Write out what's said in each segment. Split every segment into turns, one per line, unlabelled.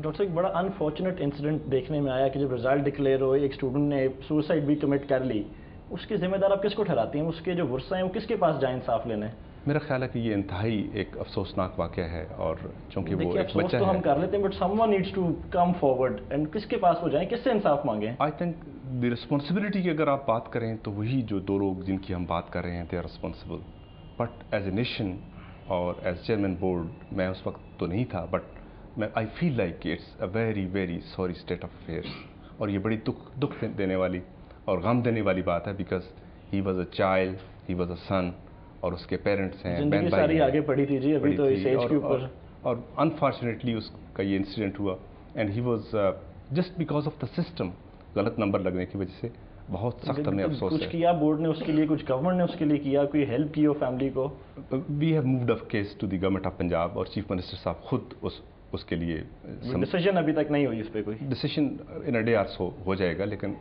Doctor صاحب ایک بڑا انفارچونیٹ انسیڈنٹ دیکھنے میں آیا کہ جب رزلٹ ڈکلیئر ہوئے ایک اسٹوڈنٹ نے سوسائڈ بھی کمٹ کر لی. اس کے ذمہ دار آپ کس کو ٹھہراتی ہیں؟ اس کے جو ورثہ ہیں وہ کس کے پاس جائیں انصاف لینے؟
میرا خیال ہے کہ یہ انتہائی ایک افسوسناک واقعہ ہے، اور چونکہ وہ ایک
افسوس
بچہ
تو ہم
ہے.
کر لیتے ہیں but someone needs to come forward and کس کے پاس وہ جائیں، کس سے انصاف مانگیں؟
آئی تھنک دی رسپانسبلٹی کی اگر آپ بات کریں تو وہی جو دو لوگ جن کی ہم بات کر رہے ہیں they are responsible. But as a nation اور ایز چیئرمین بورڈ میں اس وقت تو نہیں تھا، but I feel like it's a very very sorry state of affairs. اور یہ بڑی دکھ دینے والی اور غم دینے والی بات ہے، because he was a child, he was a son, اور اس کے پیرنٹس ہیں،
زندگی ساری آگے پڑھی تھی جی ابھی تو اس ایج کے اوپر.
اور انفارچونیٹلی اس کا یہ انسیڈنٹ ہوا، and he was just because of the system, غلط نمبر لگنے کی وجہ سے بہت سخت ہمیں افسوس ہے.
کچھ کیا بورڈ نے اس کے لیے، کچھ گورنمنٹ نے اس کے لیے کیا، کوئی ہیلپ کی ہو فیملی کو؟
We have moved of case to the government of Punjab, اور چیف منسٹر صاحب خود اس کے لیے
ڈیسیژن ابھی تک نہیں ہوئی اس پہ کوئی
ڈیسیژن ان اے ڈے آرس ہو جائے گا، لیکن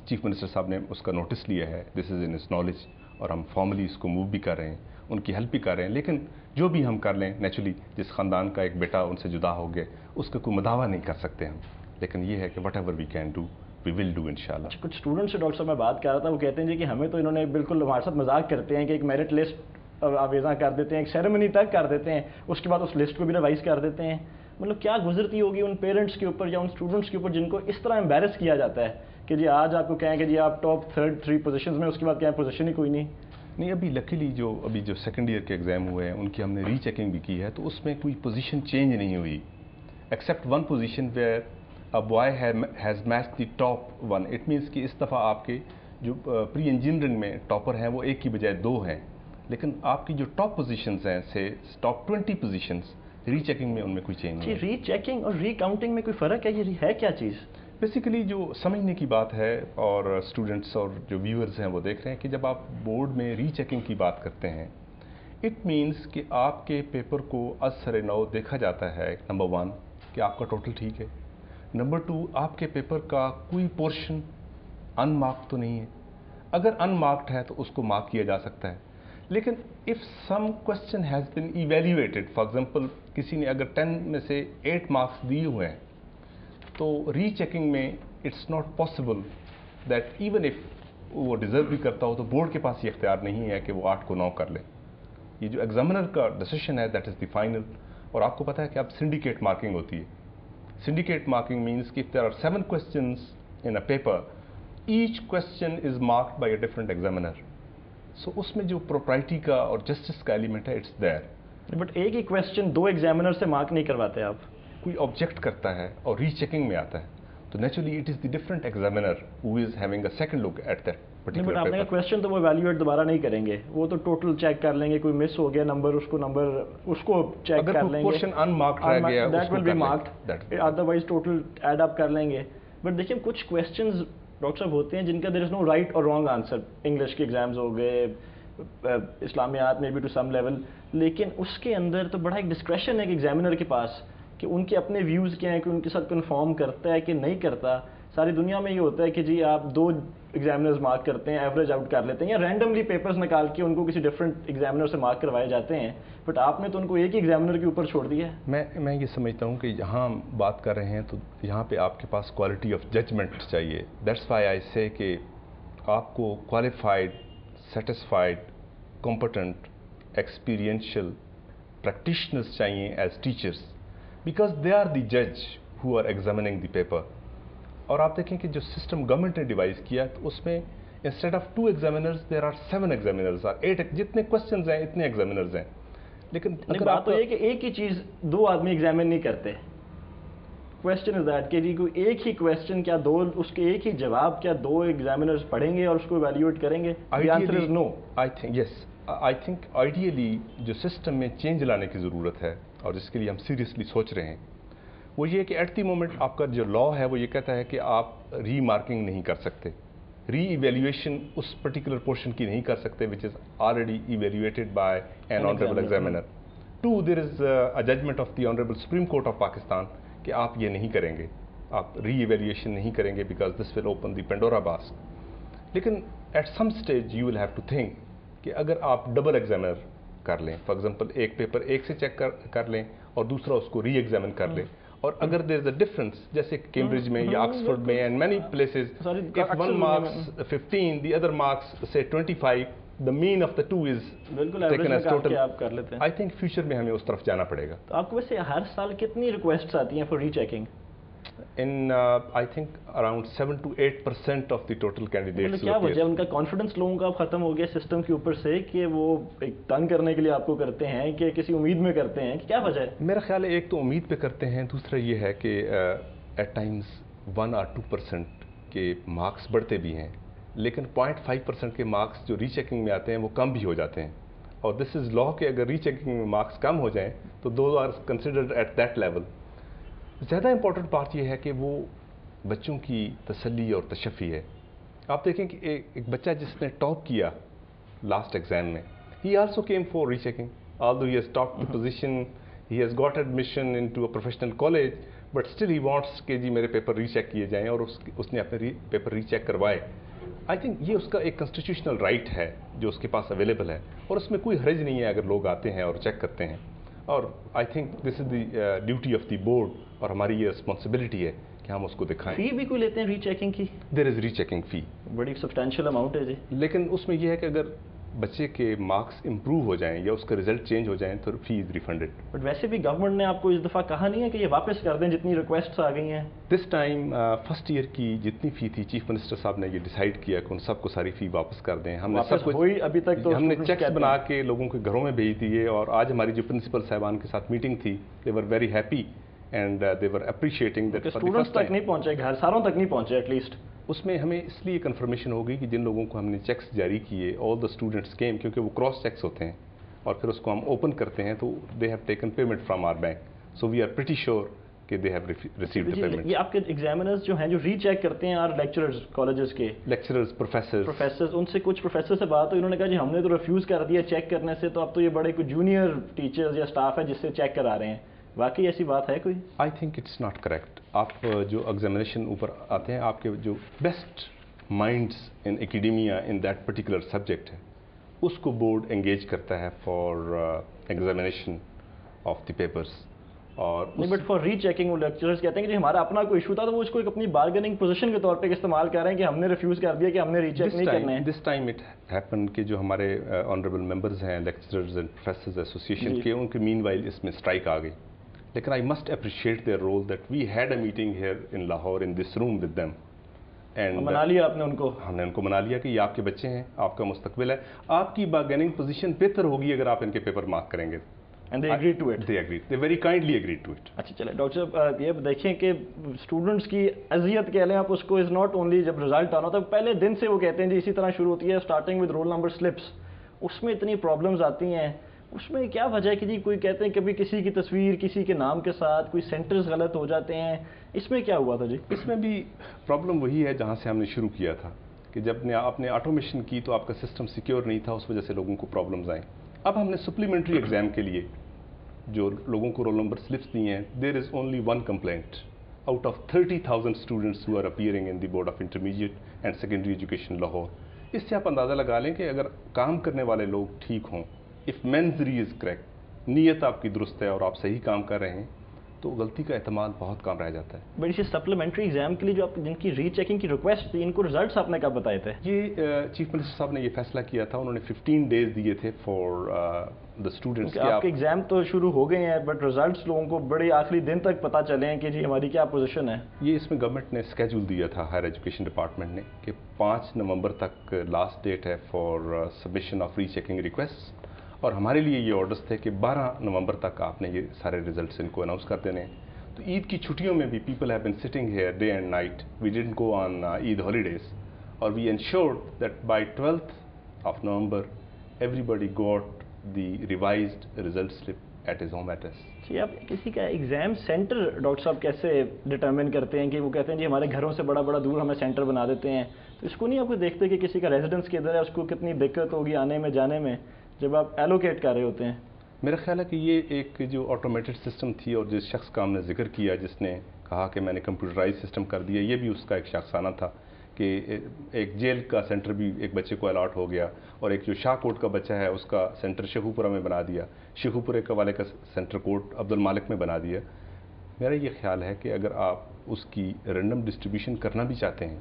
چیف منسٹر صاحب نے اس کا نوٹس لیا ہے. This is in his knowledge, اور ہم فارملی اس کو موو بھی کر رہے ہیں، ان کی ہیلپ بھی کر رہے ہیں. لیکن جو بھی ہم کر لیں، نیچرلی جس خاندان کا ایک بیٹا ان سے جدا ہو گیا اس کا کوئی مداوع نہیں کر سکتے ہم، لیکن یہ ہے کہ whatever we can do we will do انشاءاللہ.
کچھ اسٹوڈنٹ سے ڈاکٹر صاحب میں بات کر رہا تھا، وہ کہتے ہیں جی کہ ہمیں تو انہوں نے بالکل ہمارے ساتھ مذاق کرتے ہیں کہ ایک میرٹ لسٹ آویزاں کر دیتے ہیں، ایک سیریمنی تک کر دیتے ہیں، اس کے بعد اس لسٹ کو بھی ریوائز کر دیتے ہیں. مطلب کیا گزرتی ہوگی ان پیرنٹس کے اوپر یا ان اسٹوڈنٹس کے اوپر جن کو اس طرح امبیرس کیا جاتا ہے کہ جی آج آپ کو کہیں کہ جی آپ ٹاپ 3 پوزیشنز میں، اس کے بعد کیا پوزیشن ہی کوئی نہیں.
نہیں، ابھی لکیلی جو سیکنڈ ایئر کے ایگزام ہوئے ہیں ان کی ہم نے ری چیکنگ بھی کی ہے، تو اس میں کوئی پوزیشن چینج نہیں ہوئی accept one position where a boy has match the top 1. It means کہ اس دفعہ آپ کے جو پری انجینئرنگ میں ٹاپر ہیں وہ ایک کی بجائے 2 ہیں، لیکن آپ کی جو ٹاپ پوزیشنز ہیں سے ٹاپ 20 پوزیشنز ری چیکنگ میں ان میں کوئی چینج نہیں ہے.
ری چیکنگ اور ری کاؤنٹنگ میں کوئی فرق ہے؟ یہ ہے کیا چیز؟
بیسیکلی جو سمجھنے کی بات ہے، اور اسٹوڈنٹس اور جو ویورز ہیں وہ دیکھ رہے ہیں کہ جب آپ بورڈ میں ری چیکنگ کی بات کرتے ہیں، اٹ مینس کہ آپ کے پیپر کو از سر نو دیکھا جاتا ہے. نمبر 1 کہ آپ کا ٹوٹل ٹھیک ہے. نمبر 2 آپ کے پیپر کا کوئی پورشن ان مارکڈ تو نہیں ہے. اگر ان مارکڈ ہے تو اس کو مارک کیا جا سکتا ہے. لیکن if some question has been evaluated, for example کسی نے اگر 10 میں سے 8 مارکس دیے ہوئے ہیں، تو ری چیکنگ میں it's not possible that even if وہ ڈیزرو بھی کرتا ہو تو بورڈ کے پاس یہ اختیار نہیں ہے کہ وہ 8 کو 9 کر لے. یہ جو ایگزامنر کا ڈیسیشن ہے دیٹ از دی فائنل. اور آپ کو پتہ ہے کہ اب سنڈیکیٹ مارکنگ ہوتی ہے. سنڈیکیٹ مارکنگ مینس کہ there are 7 questions in a paper, each question is marked by a different examiner. So اس میں جو پروپرائٹی کا اور جسٹس کا ایلیمنٹ ہے اٹس دیر.
بٹ ایک ہی کویسچن 2 ایگزامنر سے مارک نہیں کرواتے آپ.
کوئی آبجیکٹ کرتا ہے اور ری چیکنگ میں آتا ہے تو naturally it is the different examiner who is having a second look at that particular paper.
But آپ نے کویسچن تو وہ ایویلیویٹ دوبارہ نہیں کریں گے، وہ تو ٹوٹل چیک کر لیں گے، کوئی مس ہو گیا نمبر اس کو چیک کر لیں گے.
پورشن ان مارکڈ رہ گیا
that will be marked, otherwise total add up کر لیں گے. بٹ دیکھیں کچھ کویسچنز ڈاکٹر صاحب ہوتے ہیں جن کا دیر از نو رائٹ اور رانگ آنسر. انگلش کے ایگزامز ہو گئے، اسلامیات میں بھی ٹو سم لیول، لیکن اس کے اندر تو بڑا ایک ڈسکریشن ہے ایک ایگزامنر کے پاس کہ ان کے اپنے ویوز کیا ہیں، کہ ان کے ساتھ کنفارم کرتا ہے کہ نہیں کرتا. ساری دنیا میں یہ ہوتا ہے کہ جی آپ 2 ایگزامنرز مارک کرتے ہیں، ایوریج آؤٹ کر لیتے ہیں، یا رینڈملی پیپرز نکال کے ان کو کسی ڈفرینٹ ایگزامنر سے مارک کروائے جاتے ہیں. بٹ آپ نے تو ان کو ایک ہی ایگزامنر کے اوپر چھوڑ دیا ہے.
میں یہ سمجھتا ہوں کہ جہاں ہم بات کر رہے ہیں تو یہاں پہ آپ کے پاس کوالٹی آف ججمنٹ چاہیے. دیٹس وائی آئی سے کہ آپ کو qualified, satisfied, competent, experiential practitioners چاہیے as teachers, because they are the جج ہو آر ایگزامننگ دی پیپر. اور آپ دیکھیں کہ جو سسٹم گورنمنٹ نے ڈیوائز کیا تو اس میں instead of 2 examiners there are 7 examiners اور 8، جتنے کوشچنز ہیں اتنے ایگزامنرز ہیں. لیکن
بات تو یہ کہ ایک ہی چیز 2 آدمی ایگزامن نہیں کرتے. کویسچن از دیٹ کہ جی کوئی ایک ہی کویسچن کیا 2 اس کے ایک ہی جواب کیا 2 ایگزامنرز پڑھیں گے اور اس کو ایویلیویٹ کریں گے؟ The answer is no.
I think ideally جو سسٹم میں چینج لانے کی ضرورت ہے اور جس کے لیے ہم سیریسلی سوچ رہے ہیں وہ یہ کہ ایٹ دی مومنٹ آپ کا جو لا ہے وہ یہ کہتا ہے کہ آپ ری مارکنگ نہیں کر سکتے، ری ایویلیویشن اس پرٹیکولر پورشن کی نہیں کر سکتے which is already evaluated by an honourable examiner. 2 there is a judgment of the honourable Supreme Court of Pakistan کہ آپ یہ نہیں کریں گے، آپ ری ایویلیویشن نہیں کریں گے because this will open the Pandora باسک. لیکن at some stage you will have to think کہ اگر آپ ڈبل ایگزامنر کر لیں، فار ایگزامپل ایک پیپر ایک سے چیک کر لیں اور دوسرا اس کو ری ایگزامن کر لیں اور اگر دیر از اے ڈفرنس جیسے کیمبرج میں یا آکسفورڈ میں and many places if one marks 15 the other marks سے 25 the mean of the two is
بالکل
taken as total.
آپ کر لیتے ہیں.
I think future میں ہمیں اس طرف جانا پڑے گا.
تو آپ کو ویسے ہر سال کتنی ریکویسٹس آتی ہیں for rechecking?
In I think around 7 to 8% of the total candidates.
کیا وجہ ہے ان کا کانفیڈنس لوگوں کا ختم ہو گیا سسٹم کے اوپر سے کہ وہ ایک تنگ کرنے کے لیے آپ کو کرتے ہیں کہ کسی امید میں کرتے ہیں، کیا وجہ ہے؟
میرا خیال ہے ایک تو امید پہ کرتے ہیں، دوسرا یہ ہے کہ ایٹ ٹائمز 1 or 2% کے مارکس بڑھتے بھی ہیں، لیکن 0.5% کے مارکس جو ری چیکنگ میں آتے ہیں وہ کم بھی ہو جاتے ہیں، اور دس از لا کہ اگر ری چیکنگ میں مارکس کم ہو جائیں تو those are considered at that level. زیادہ امپورٹنٹ بات یہ ہے کہ وہ بچوں کی تسلی اور تشفی ہے. آپ دیکھیں کہ ایک بچہ جس نے ٹاپ کیا لاسٹ ایگزام میں، he also came for rechecking although he has topped the position, he has got admission into a professional college, but still he wants کہ جی میرے پیپر ری چیک کیے جائیں، اور اس نے اپنے پیپر ری چیک کروائے. آئی تھنک یہ اس کا ایک کنسٹیٹیوشنل رائٹ ہے جو اس کے پاس اویلیبل ہے، اور اس میں کوئی حرج نہیں ہے اگر لوگ آتے ہیں اور چیک کرتے ہیں. اور I think this is the duty of the board, اور ہماری یہ رسپانسبلٹی ہے کہ ہم اس کو دکھائیں.
فی بھی کوئی لیتے ہیں ری چیکنگ کی؟
دیر از ری چیکنگ فی،
بڑی سبسٹینشیل اماؤنٹ ہے جی.
لیکن اس میں یہ ہے کہ اگر بچے کے مارکس امپروو ہو جائیں یا اس کا رزلٹ چینج ہو جائیں تو فی از ریفنڈڈ.
بٹ ویسے بھی گورنمنٹ نے آپ کو اس دفعہ کہا نہیں ہے کہ یہ واپس کر دیں جتنی ریکویسٹس آ گئی ہیں؟
دس ٹائم فرسٹ ایئر کی جتنی فی تھی چیف منسٹر صاحب نے یہ ڈیسائیڈ کیا کہ ان سب کو ساری فی واپس کر دیں. ہم نے سب کچھ
ابھی تک تو
ہم نے چیکس بنا کے لوگوں کے گھروں میں بھیج دیے، اور آج ہماری جو پرنسپل صاحبان کے ساتھ میٹنگ تھی، they were very happy and they were appreciating that.
Students تک نہیں پہنچے، گھر ساروں تک نہیں پہنچے ایٹ لیسٹ.
اس میں ہمیں اس لیے کنفرمیشن ہو گئی کہ جن لوگوں کو ہم نے چیکس جاری کیے آل دا اسٹوڈنٹس کیم، کیونکہ وہ کراس چیکس ہوتے ہیں اور پھر اس کو ہم اوپن کرتے ہیں تو they have taken payment from our bank, so we are pretty sure کہ they have received the payment.
یہ آپ کے ایگزامنرز جو ہیں جو ری چیک کرتے ہیں آر لیکچررز کالجز کے
لیکچررز پروفیسرز،
ان سے کچھ پروفیسر سے بات ہوئی، انہوں نے کہا جی ہم نے تو ریفیوز کر دیا چیک کرنے سے، تو اب تو یہ بڑے کوئی جونیئر ٹیچرز یا اسٹاف ہے جس سے چیک کرا رہے ہیں. واقعی ایسی بات ہے کوئی؟
I think it's not correct. آپ جو ایگزامینیشن اوپر آتے ہیں، آپ کے جو best minds in academia in that particular subject ہے، اس کو بورڈ انگیج کرتا ہے for examination of the papers. اور
بٹ فار ری چیکنگ وہ لیکچررز کہتے ہیں کہ ہمارا اپنا کوئی ایشو تھا تو وہ اس کو ایک اپنی بارگیننگ پوزیشن کے طور پہ استعمال کر رہے ہیں کہ ہم نے ریفیوز کر دیا کہ ہم نے ری چیک نہیں کرنا ہے.
دس ٹائم اٹ ہیپن کہ جو ہمارے آنریبل ممبرز ہیں لیکچررز اینڈ پروفیسرز ایسوسیشن کے، ان کے مین وائل اس میں اسٹرائک آ گئی. لیکن I must appreciate their role that we had a meeting here in Lahore in this room with them.
منا لیا آپ نے ان کو؟
ہم نے ان کو منا لیا کہ یہ آپ کے بچے ہیں، آپ کا مستقبل ہے، آپ کی بارگیننگ پوزیشن بہتر ہوگی اگر آپ ان کے پیپر مارک کریں گے.
And they agreed to it.
They agreed. They very kindly agreed to it.
اچھا چلے ڈاکٹر صاحب یہ دیکھیں کہ اسٹوڈنٹس کی اذیت کہہ لیں آپ اس کو، از ناٹ اونلی جب رزلٹ آنا ہوتا ہے، پہلے دن سے وہ کہتے ہیں جی اسی طرح شروع ہوتی ہے starting with roll number slips, اس میں اتنی پرابلمز آتی ہیں. اس میں کیا وجہ ہے کہ جی کوئی کہتے ہیں کبھی کسی کی تصویر کسی کے نام کے ساتھ، کوئی سینٹرز غلط ہو جاتے ہیں، اس میں کیا ہوا تھا جی؟
اس میں بھی پرابلم وہی ہے جہاں سے ہم نے شروع کیا تھا کہ جب آپ نے آٹومیشن کی تو آپ کا سسٹم سیکیور نہیں تھا، اس وجہ سے لوگوں کو پرابلمز آئیں. اب ہم نے سپلیمنٹری ایگزام کے لیے جو لوگوں کو رول نمبر سلپس دیے ہیں، there is only one complaint out of 30,000 students who are appearing in the board of intermediate and secondary education Lahore. اس سے آپ اندازہ لگا لیں کہ اگر کام کرنے والے لوگ ٹھیک ہوں، اف مینزری از کریکٹ، نیت آپ کی درست ہے اور آپ صحیح کام کر رہے ہیں، تو غلطی کا احتمال بہت کم رہ جاتا ہے.
بٹ اسی سپلیمنٹری ایگزام کے لیے جو آپ جن کی ری چیکنگ کی ریکویسٹ تھی، ان کو رزلٹس آپ نے کب بتائے تھے؟
یہ چیف منسٹر صاحب نے یہ فیصلہ کیا تھا، انہوں نے 15 days دیے تھے فار دا اسٹوڈنٹس.
آپ کے ایگزام تو شروع ہو گئے ہیں بٹ رزلٹس لوگوں کو بڑے آخری دن تک پتہ چلے ہیں کہ جی ہماری کیا پوزیشن ہے.
یہ اس میں گورنمنٹ نے اسکیجول دیا تھا ہائر ایجوکیشن ڈپارٹمنٹ نے کہ 5 نومبر تک لاسٹ ڈیٹ ہے for submission of rechecking request, اور ہمارے لیے یہ آرڈرس تھے کہ 12 نومبر تک آپ نے یہ سارے ریزلٹس ان کو اناؤنس کر دینے. تو عید کی چھٹیوں میں بھی people have been sitting here day and night, we didn't go on Eid holidays, اور we ensured that by 12th of November everybody got the revised result slip at his home address.
جی آپ کسی کا ایگزام سینٹر ڈاکٹر صاحب کیسے determine کرتے ہیں کہ وہ کہتے ہیں جی ہمارے گھروں سے بڑا دور ہمیں سینٹر بنا دیتے ہیں، تو اس کو نہیں آپ کو دیکھتے کہ کسی کا ریزیڈنس کدھر ہے، اس کو کتنی دقت ہوگی آنے میں جانے میں جب آپ ایلوکیٹ کر رہے ہوتے ہیں؟
میرا خیال ہے کہ یہ ایک جو آٹومیٹڈ سسٹم تھی، اور جس شخص کا ہم نے ذکر کیا جس نے کہا کہ میں نے کمپیوٹرائز سسٹم کر دیا، یہ بھی اس کا ایک شخصانہ تھا کہ ایک جیل کا سینٹر بھی ایک بچے کو الاٹ ہو گیا، اور ایک جو شاہ کوٹ کا بچہ ہے اس کا سینٹر شیخوپورہ میں بنا دیا، شیخوپورہ کا والے کا سینٹر کوٹ عبد المالک میں بنا دیا. میرا یہ خیال ہے کہ اگر آپ اس کی رینڈم ڈسٹریبیوشن کرنا بھی چاہتے ہیں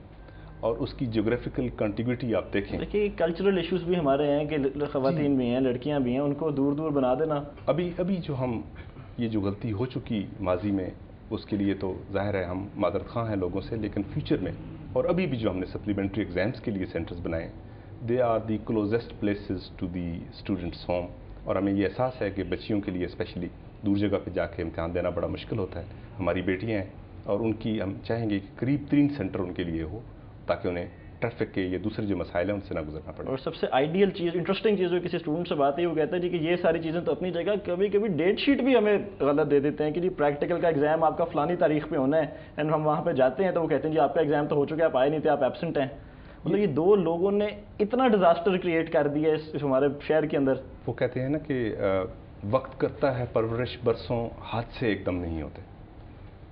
اور اس کی جیوگرافیکل کنٹیگوٹی آپ دیکھیں.
دیکھیے کلچرل ایشوز بھی ہمارے ہیں کہ خواتین بھی ہیں, لڑکیاں بھی ہیں, ان کو دور دور بنا دینا.
ابھی جو غلطی ہو چکی ماضی میں, اس کے لیے تو ظاہر ہے ہم معذرت خواہ ہیں لوگوں سے, لیکن فیوچر میں اور ابھی بھی جو ہم نے سپلیمنٹری ایگزامس کے لیے سینٹرز بنائے, they are the closest places to the students home. اور ہمیں یہ احساس ہے کہ بچیوں کے لیے اسپیشلی دور جگہ پہ جا کے امتحان دینا بڑا مشکل ہوتا ہے. ہماری بیٹیاں ہیں اور ان کی ہم چاہیں گے کہ قریب ترین سینٹر ان کے لیے ہو تاکہ انہیں ٹریفک کے یا دوسرے جو مسائل ہیں ان سے نہ گزرنا پڑے.
اور سب سے آئیڈیل چیز, انٹرسٹنگ چیز جو کسی اسٹوڈنٹ سے بات ہے وہ کہتا ہے جی کہ یہ ساری چیزیں تو اپنی جگہ, کبھی کبھی ڈیٹ شیٹ بھی ہمیں غلط دے دیتے ہیں کہ جی پریکٹیکل کا ایگزام آپ کا فلانی تاریخ پہ ہونا ہے, اینڈ ہم وہاں پہ جاتے ہیں تو وہ کہتے ہیں جی آپ کا ایگزام تو ہو چکا ہے, آپ آئے نہیں تھے, آپ ایبسنٹ ہیں. مطلب یہ دو لوگوں نے اتنا ڈیزاسٹر کریٹ کر دیا اس ہمارے شہر کے اندر.
وہ کہتے ہیں نا کہ وقت کرتا ہے پرورش برسوں, ہاتھ سے ایک دم نہیں ہوتے.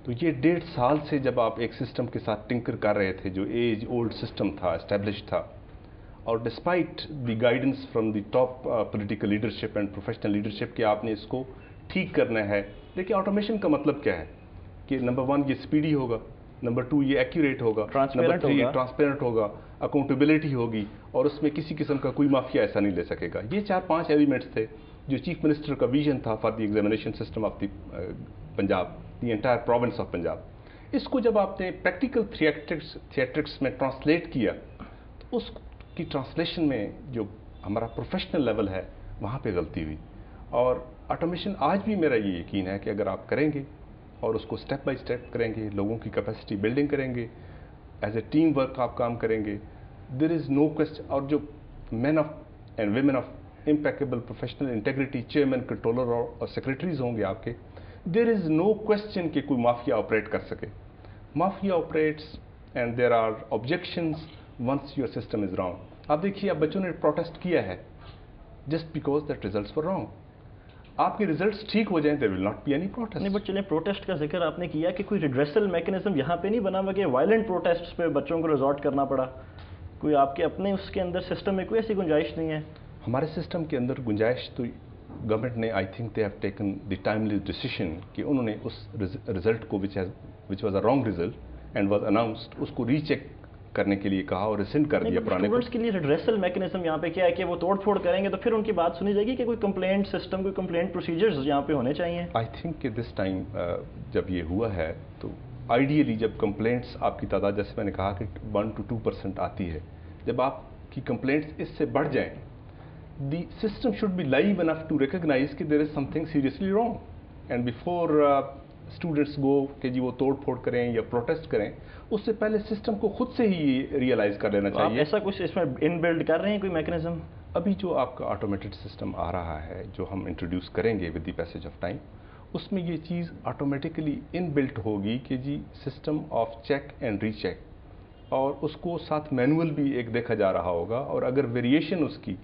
تو یہ 1.5 سال سے جب آپ ایک سسٹم کے ساتھ ٹنکر کر رہے تھے جو ایج اولڈ سسٹم تھا, اسٹیبلش تھا, اور despite the guidance from the top political leadership and professional leadership کہ آپ نے اس کو ٹھیک کرنا ہے. دیکھیے آٹومیشن کا مطلب کیا ہے کہ نمبر 1 یہ اسپیڈی ہوگا, نمبر 2 یہ ایکوریٹ ہوگا, نمبر 3 یہ ٹرانسپیرنٹ ہوگا, اکاؤنٹیبلٹی ہوگی, اور اس میں کسی قسم کا کوئی مافیا ایسا نہیں لے سکے گا. یہ 4-5 ایلیمنٹس تھے جو چیف منسٹر کا ویژن تھا for the examination system of the Punjab, the entire province of Punjab. اس کو جب آپ نے پریکٹیکل تھیٹرکس میں ٹرانسلیٹ کیا تو اس کی ٹرانسلیشن میں جو ہمارا پروفیشنل لیول ہے وہاں پہ غلطی ہوئی. اور آٹومیشن آج بھی میرا یہ یقین ہے کہ اگر آپ کریں گے اور اس کو سٹیپ بائی سٹیپ کریں گے, لوگوں کی کیپیسٹی بلڈنگ کریں گے, ایز اے ٹیم ورک آپ کام کریں گے, دیر از نو کوسچن. اور جو men of and women of impeccable professional integrity chairman, controller اور سیکرٹریز ہوں گے آپ کے, دیر از نو کوسچن کہ کوئی مافیا آپریٹ کر سکے. Mafia operates and there are objections once your system is wrong. آپ دیکھیے اب بچوں نے پروٹیسٹ کیا ہے just because that results for wrong. آپ کے ریزلٹس ٹھیک ہو جائیں there will not be any protest.
نہیں بٹ چلیں پروٹیسٹ کا ذکر آپ نے کیا کہ کوئی ریڈریسل میکنزم یہاں پہ نہیں بنا ہوا کہ وائلنٹ پروٹیسٹ پہ بچوں کو ریزورٹ کرنا پڑا. کوئی آپ کے اپنے اس کے اندر سسٹم میں کوئی ایسی گنجائش نہیں ہے؟
ہمارے سسٹم کے اندر گنجائش تو گورنمنٹ نے I think they have taken the timely decision کہ انہوں نے اس رزلٹ کو which was a wrong result and was announced اس کو ری چیک کرنے کے لیے کہا اور ریسنڈ کر دیا پرانے.
اسٹوڈنٹس کے لیے ریڈریسل میکنزم یہاں پہ کیا ہے کہ وہ توڑ پھوڑ کریں گے تو پھر ان کی بات سنی جائے گی کہ کوئی کمپلینٹ سسٹم, کوئی کمپلینٹ پروسیجرز یہاں پہ ہونے چاہیے.
آئی تھنک کہ دس ٹائم جب یہ ہوا ہے تو آئیڈیلی جب کمپلینٹس آپ کی تعداد جیسے میں نے کہا کہ 1 to 2% آتی ہے, جب آپ کی کمپلینٹس اس سے بڑھ جائیں, the system should be live enough to recognise کہ there is something seriously wrong, and before students go کہ جی وہ توڑ پھوڑ کریں یا پروٹیسٹ کریں, اس سے پہلے سسٹم کو خود سے ہی ریئلائز کر لینا چاہیے.
ایسا کچھ اس میں ان بلڈ کر رہے ہیں کوئی میکنزم؟
ابھی جو آپ کا آٹومیٹڈ سسٹم آ رہا ہے جو ہم انٹروڈیوس کریں گے with the passage of time, اس میں یہ چیز آٹومیٹکلی ان بلٹ ہوگی کہ جی system of check and recheck, اور اس کو ساتھ مینول بھی ایک دیکھا جا رہا ہوگا, اور اگر ویریشن اس کی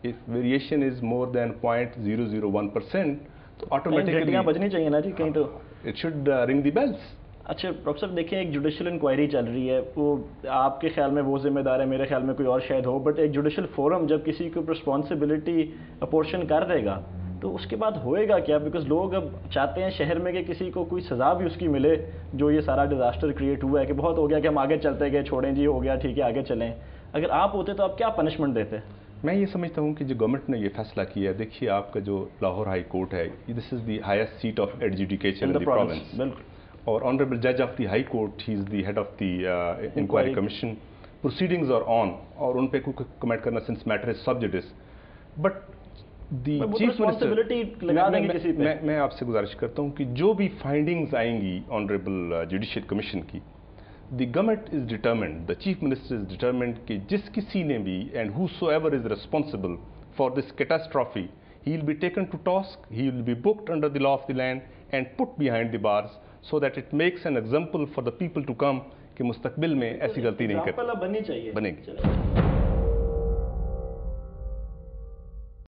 ویریشن از مور دین 0.001% تو آٹومیٹکلی
بجنی چاہیے نا جی کہیں, تو
اٹ شوڈ رنگ دی بیلس.
اچھا ڈاکٹر صاحب دیکھیں ایک جوڈیشل انکوائری چل رہی ہے, وہ آپ کے خیال میں وہ ذمہ دار ہے, میرے خیال میں کوئی اور شاید ہو, بٹ ایک جوڈیشل فورم جب کسی کو رسپانسبلٹی اپورشن کر دے گا تو اس کے بعد ہوئے گا کیا؟ بیکاز لوگ اب چاہتے ہیں شہر میں کہ کسی کو کوئی سزا بھی اس کی ملے جو یہ سارا ڈیزاسٹر کریٹ ہوا ہے کہ بہت ہو گیا کہ ہم آگے چلتے گئے, چھوڑیں جی ہو گیا ٹھیک ہے آگے چلیں. اگر آپ ہوتے تو آپ کیا پنشمنٹ دیتے؟
میں یہ سمجھتا ہوں کہ جو گورنمنٹ نے یہ فیصلہ کیا ہے, دیکھیے آپ کا جو لاہور ہائی کورٹ ہے, this is the highest seat of adjudication in the province,
بالکل,
اور آنریبل جج of the high court he is the head of the inquiry commission. Proceedings are on, اور ان پہ کوئی کمنٹ کرنا since matter is sub judice. But the chief minister, میں آپ سے گزارش کرتا ہوں کہ جو بھی فائنڈنگز آئیں گی آنریبل جوڈیشل کمیشن کی, the government is determined, the chief minister is determined کہ جس کسی نے بھی and whosoever is responsible for this catastrophe, he will be taken to task, he will be booked under the law of the land and put behind the bars, so that it makes an example for the people to come کہ مستقبل میں ایسی غلطی نہیں کرتے.
بننی چاہیے,
بنے گی.